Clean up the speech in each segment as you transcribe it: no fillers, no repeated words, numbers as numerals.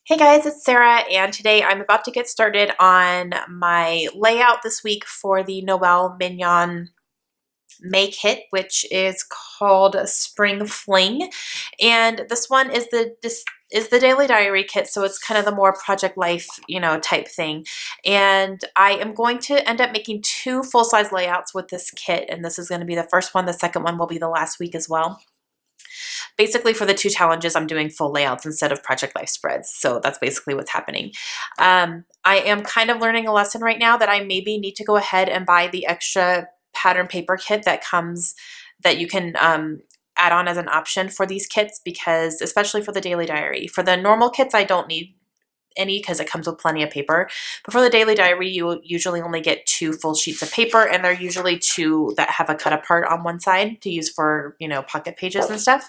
Hey guys, it's Sarah, and today I'm about to get started on my layout this week for the Noel Mignon May kit, which is called Spring Fling. And this one is the daily diary kit, so it's kind of the more project life, type thing. And I am going to end up making 2 full-size layouts with this kit, and this is going to be the first one. The second one will be the last week as well. Basically, for the 2 challenges, I'm doing full layouts instead of project life spreads. So that's basically what's happening. I am kind of learning a lesson right now that I maybe need to go ahead and buy the extra pattern paper kit that you can add on as an option for these kits, because especially for the daily diary. For the normal kits, I don't need any because it comes with plenty of paper. But for the daily diary, you usually only get 2 full sheets of paper, and they're usually 2 that have a cut apart on one side to use for, pocket pages and stuff.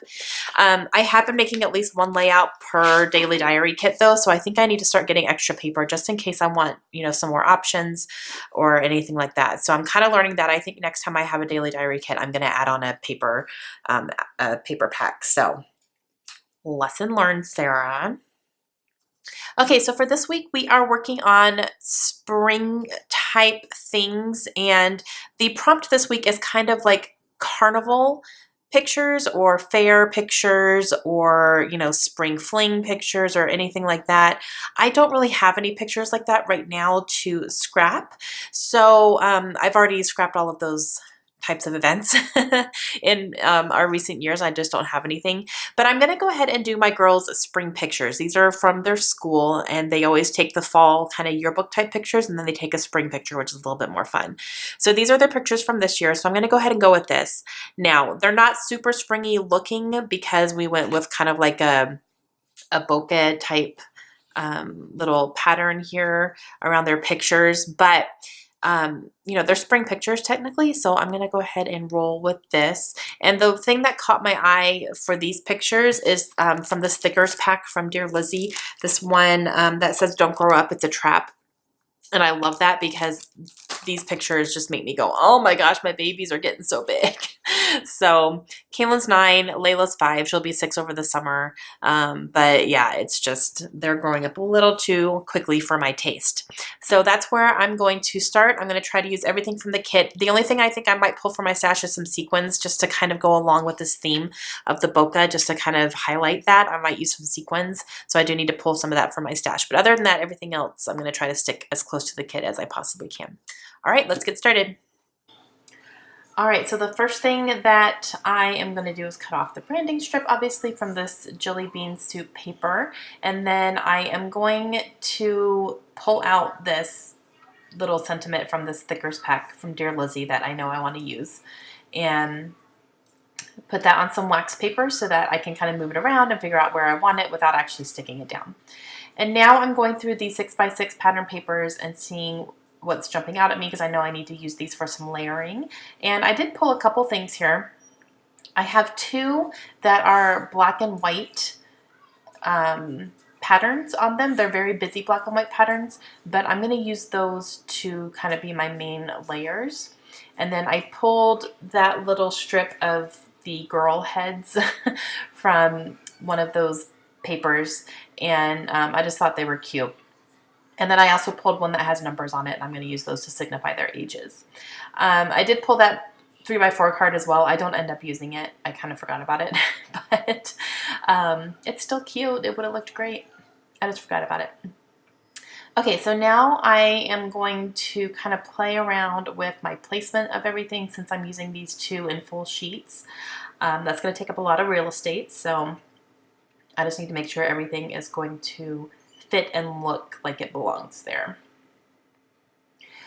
I have been making at least 1 layout per daily diary kit though, so I think I need to start getting extra paper just in case I want, some more options or anything like that. So I'm kind of learning that. I think next time I have a daily diary kit, I'm going to add on a paper pack. So lesson learned, Sarah. Okay, so for this week, we are working on spring type things, and the prompt this week is kind of like carnival pictures or fair pictures or, spring fling pictures or anything like that. I don't really have any pictures like that right now to scrap. So I've already scrapped all of those types of events in our recent years. I just don't have anything, but I'm going to go ahead and do my girls' spring pictures. These are from their school, and they always take the fall kind of yearbook type pictures, and then they take a spring picture, which is a little bit more fun. So these are their pictures from this year. So I'm going to go ahead and go with this. Now, they're not super springy looking because we went with kind of like a bokeh type little pattern here around their pictures, but they're spring pictures technically, so I'm going to go ahead and roll with this. And the thing that caught my eye for these pictures is from the stickers pack from Dear Lizzie, this one that says "Don't grow up, it's a trap." And I love that because these pictures just make me go, oh my gosh, my babies are getting so big. So Kaylin's 9, Layla's 5. She'll be 6 over the summer. But yeah, it's just they're growing up a little too quickly for my taste. So that's where I'm going to start. I'm going to try to use everything from the kit. The only thing I think I might pull from my stash is some sequins just to kind of go along with this theme of the bokeh, just to kind of highlight that. I might use some sequins. So I do need to pull some of that from my stash. But other than that, everything else, I'm going to try to stick as close to the kit as I possibly can. All right, let's get started. All right, so the first thing that I am going to do is cut off the branding strip, obviously, from this Jelly Bean Soup paper. And then I am going to pull out this little sentiment from this stickers pack from Dear Lizzie that I know I want to use, and put that on some wax paper so that I can kind of move it around and figure out where I want it without actually sticking it down. And now I'm going through these 6x6 pattern papers and seeing what's jumping out at me because I know I need to use these for some layering. And I did pull a couple things here. I have 2 that are black and white patterns on them. They're very busy black and white patterns, but I'm going to use those to kind of be my main layers. And then I pulled that little strip of the girl heads from one of those papers, and I just thought they were cute. And then I also pulled one that has numbers on it, and I'm going to use those to signify their ages. I did pull that 3x4 card as well. I don't end up using it. I kind of forgot about it, but it's still cute. It would have looked great. I just forgot about it. Okay, so now I am going to kind of play around with my placement of everything since I'm using these 2 in full sheets. That's going to take up a lot of real estate, so I just need to make sure everything is going to fit and look like it belongs there.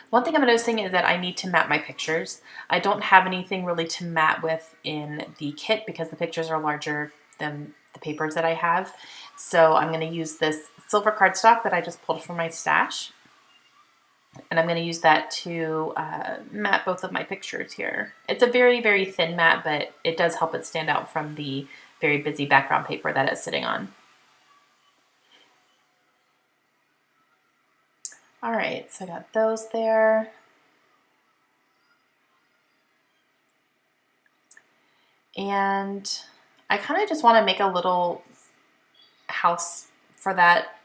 One thing I'm noticing is that I need to mat my pictures. I don't have anything really to mat with in the kit because the pictures are larger than the papers that I have. So I'm going to use this silver cardstock that I just pulled from my stash. And I'm going to use that to mat both of my pictures here. It's a very, very thin mat, but it does help it stand out from the very busy background paper that it's sitting on. All right, so I got those there. And I kind of just want to make a little house for that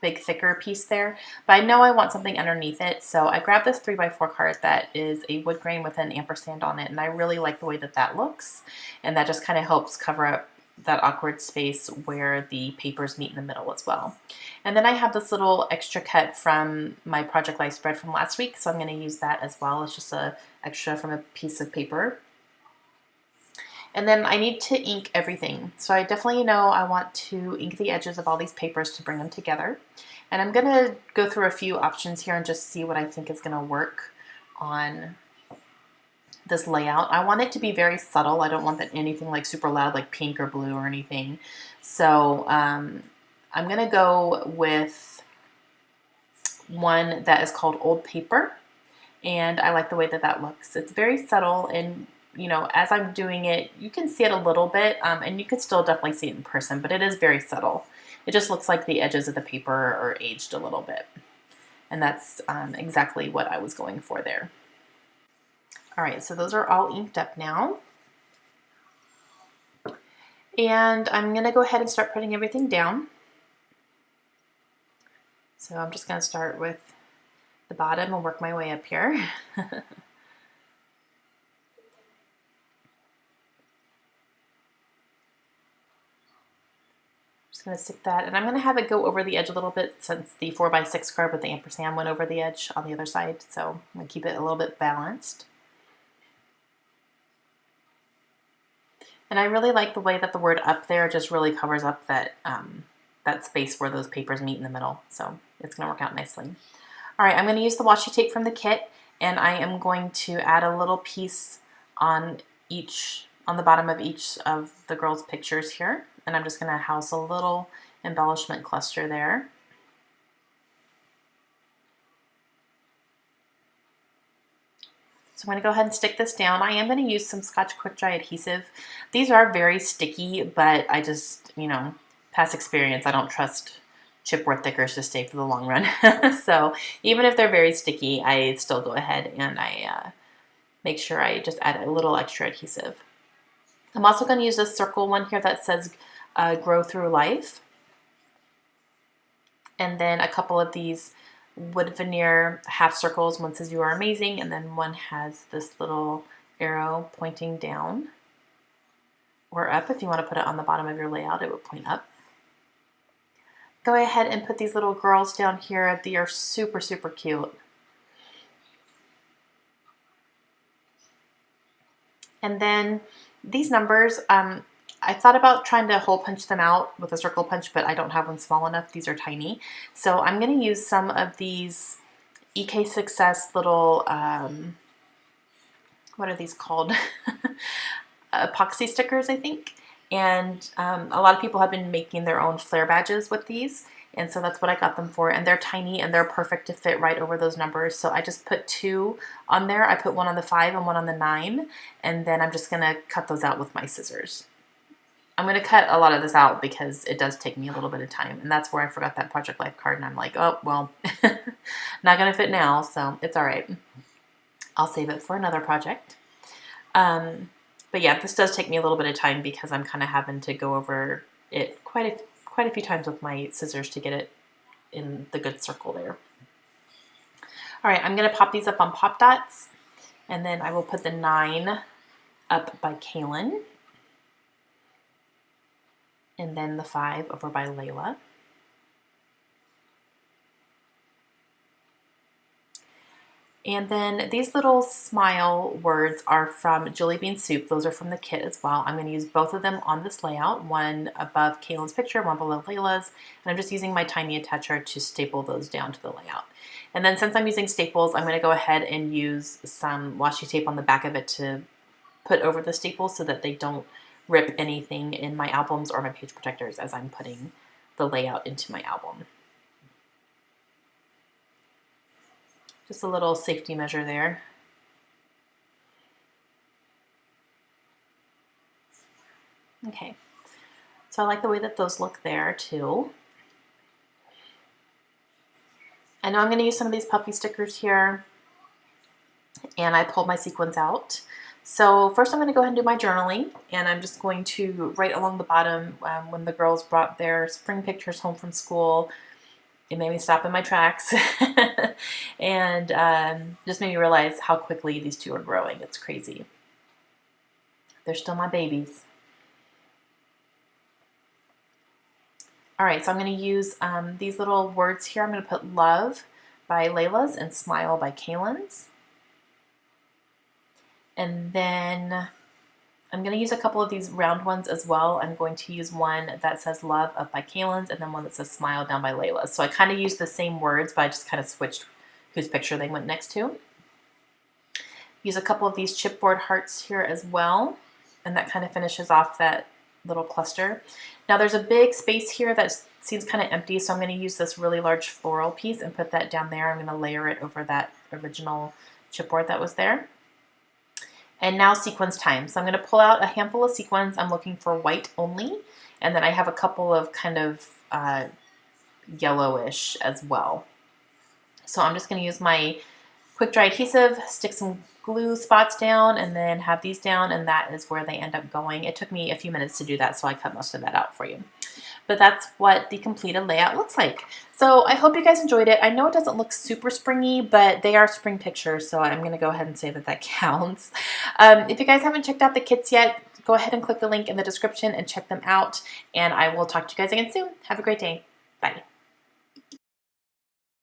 big thicker piece there, but I know I want something underneath it, so I grabbed this 3x4 card that is a wood grain with an ampersand on it, and I really like the way that that looks, and that just kind of helps cover up that awkward space where the papers meet in the middle as well. And then I have this little extra cut from my Project Life spread from last week, so I'm going to use that as well. It's just a extra from a piece of paper. And then I need to ink everything. So I definitely know I want to ink the edges of all these papers to bring them together. And I'm gonna go through a few options here and just see what I think is gonna work on this layout. I want it to be very subtle. I don't want that anything like super loud, like pink or blue or anything. So I'm gonna go with one that is called Old Paper. And I like the way that that looks. It's very subtle, and you know, as I'm doing it, you can see it a little bit, and you could still definitely see it in person, but it is very subtle. It just looks like the edges of the paper are aged a little bit. And that's exactly what I was going for there. All right, so those are all inked up now. And I'm gonna go ahead and start putting everything down. So I'm just gonna start with the bottom and work my way up here. Just going to stick that, and I'm going to have it go over the edge a little bit since the 4x6 card with the ampersand went over the edge on the other side, so I'm going to keep it a little bit balanced. And I really like the way that the word up there just really covers up that, that space where those papers meet in the middle, so it's going to work out nicely. All right, I'm going to use the washi tape from the kit, and I am going to add a little piece on the bottom of each of the girls' pictures here. And I'm just going to house a little embellishment cluster there. So I'm going to go ahead and stick this down. I am going to use some Scotch Quick Dry adhesive. These are very sticky, but I just, you know, past experience, I don't trust chipboard thickers to stay for the long run. So even if they're very sticky, I still go ahead and I make sure I just add a little extra adhesive. I'm also going to use this circle one here that says Grow Through Life. And then a couple of these wood veneer half circles. One says You Are Amazing, and then one has this little arrow pointing down or up. If you want to put it on the bottom of your layout, it would point up. Go ahead and put these little girls down here. They are super, super cute. And then these numbers, I thought about trying to hole punch them out with a circle punch, but I don't have one small enough. These are tiny. So I'm going to use some of these EK Success little, what are these called? Epoxy stickers, I think. And a lot of people have been making their own flare badges with these. And so that's what I got them for. And they're tiny and they're perfect to fit right over those numbers. So I just put 2 on there. I put one on the 5 and one on the 9. And then I'm just going to cut those out with my scissors. I'm going to cut a lot of this out because it does take me a little bit of time. And that's where I forgot that Project Life card. And I'm like, oh, well, not going to fit now. So it's all right. I'll save it for another project. But yeah, this does take me a little bit of time because I'm kind of having to go over it quite a few times with my scissors to get it in the good circle there. All right, I'm going to pop these up on Pop Dots, and then I will put the 9 up by Kaylin, and then the 5 over by Layla. And then these little smile words are from Jelly Bean Soup. Those are from the kit as well. I'm going to use both of them on this layout, one above Kaylin's picture, one below Layla's. And I'm just using my tiny attacher to staple those down to the layout. And then since I'm using staples, I'm going to go ahead and use some washi tape on the back of it to put over the staples so that they don't rip anything in my albums or my page protectors as I'm putting the layout into my album. Just a little safety measure there. Okay, so I like the way that those look there too. I know I'm going to use some of these puffy stickers here, and I pulled my sequins out. So first I'm going to go ahead and do my journaling, and I'm just going to write along the bottom when the girls brought their spring pictures home from school. It made me stop in my tracks and just made me realize how quickly these two are growing. It's crazy. They're still my babies. All right, so I'm going to use these little words here. I'm going to put love by Layla's and smile by Kaylin's. And then I'm going to use a couple of these round ones as well. I'm going to use one that says love up by Kaylin's and then one that says smile down by Layla's. So I kind of used the same words, but I just kind of switched whose picture they went next to. Use a couple of these chipboard hearts here as well, and that kind of finishes off that little cluster. Now there's a big space here that seems kind of empty, so I'm going to use this really large floral piece and put that down there. I'm going to layer it over that original chipboard that was there. And now sequins time. So I'm going to pull out a handful of sequins. I'm looking for white only, and then I have a couple of kind of yellowish as well. So I'm just going to use my quick dry adhesive, stick some glue spots down, and then have these down, and that is where they end up going. It took me a few minutes to do that, so I cut most of that out for you. But that's what the completed layout looks like. So I hope you guys enjoyed it. I know it doesn't look super springy, but they are spring pictures, so I'm going to go ahead and say that that counts. If you guys haven't checked out the kits yet, go ahead and click the link in the description and check them out, and I will talk to you guys again soon. Have a great day. Bye.